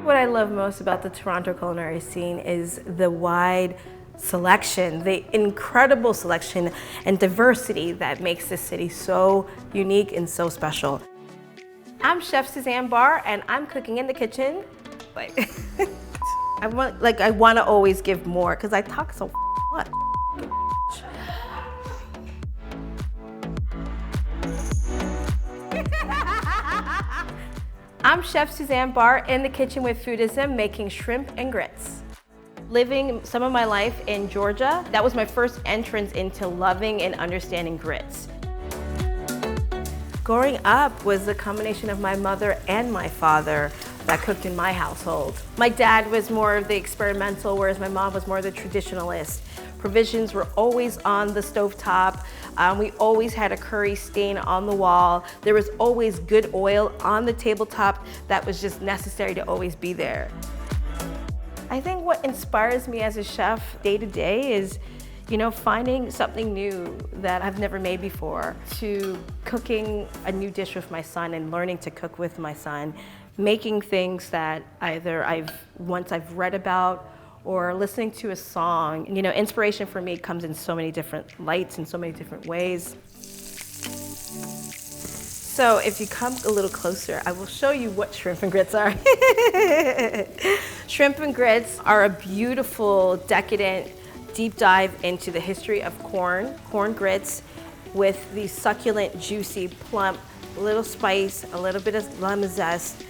What I love most about the Toronto culinary scene is the wide selection, the incredible selection and diversity that makes this city so unique and so special. I'm Chef Suzanne Barr, and I'm cooking in the kitchen. Like, I want to always give more because I talk so much. I'm Chef Suzanne Barr in the kitchen with Foodism, making shrimp and grits. Living some of my life in Georgia, that was my first entrance into loving and understanding grits. Growing up was the combination of my mother and my father that cooked in my household. My dad was more of the experimental, whereas my mom was more the traditionalist. Provisions were always on the stovetop. We always had a curry stain on the wall. There was always good oil on the tabletop that was just necessary to always be there. I think what inspires me as a chef day to day is, finding something new that I've never made before, to cooking a new dish with my son and learning to cook with my son, making things that either once I've read about or listening to a song. Inspiration for me comes in so many different lights and so many different ways. So if you come a little closer, I will show you what shrimp and grits are. Shrimp and grits are a beautiful, decadent, deep dive into the history of corn grits with the succulent, juicy, plump, a little spice, a little bit of lemon zest,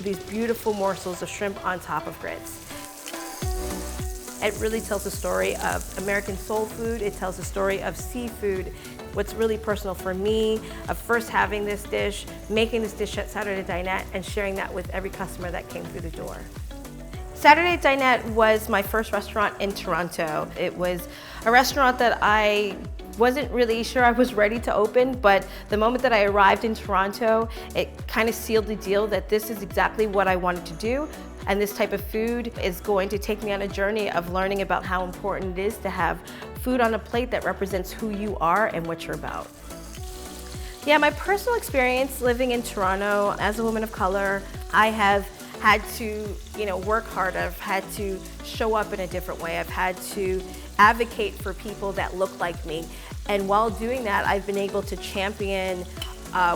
these beautiful morsels of shrimp on top of grits. It really tells the story of American soul food. It tells the story of seafood. What's really personal for me of first having this dish, making this dish at Saturday Dinette, and sharing that with every customer that came through the door. Saturday Dinette was my first restaurant in Toronto. It was a restaurant that I wasn't really sure I was ready to open, but the moment that I arrived in Toronto, it kind of sealed the deal that this is exactly what I wanted to do. And this type of food is going to take me on a journey of learning about how important it is to have food on a plate that represents who you are and what you're about. Yeah, my personal experience living in Toronto as a woman of color, I have had to, work hard. I've had to show up in a different way. I've had to advocate for people that look like me. And while doing that, I've been able to champion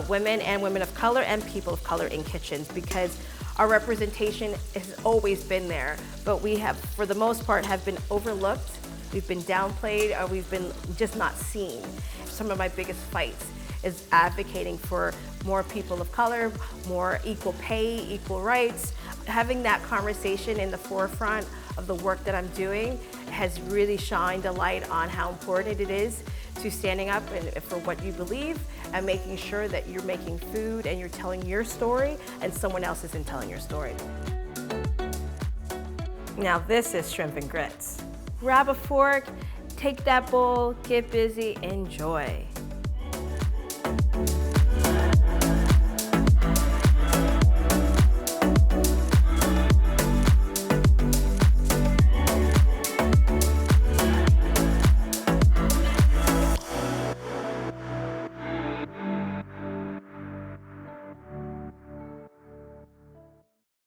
women and women of color and people of color in kitchens, because our representation has always been there, but we have, for the most part, have been overlooked, we've been downplayed, or we've been just not seen. Some of my biggest fights is advocating for more people of color, more equal pay, equal rights. Having that conversation in the forefront of the work that I'm doing has really shined a light on how important it is to standing up for what you believe and making sure that you're making food and you're telling your story and someone else isn't telling your story. Now this is shrimp and grits. Grab a fork, take that bowl, get busy, enjoy.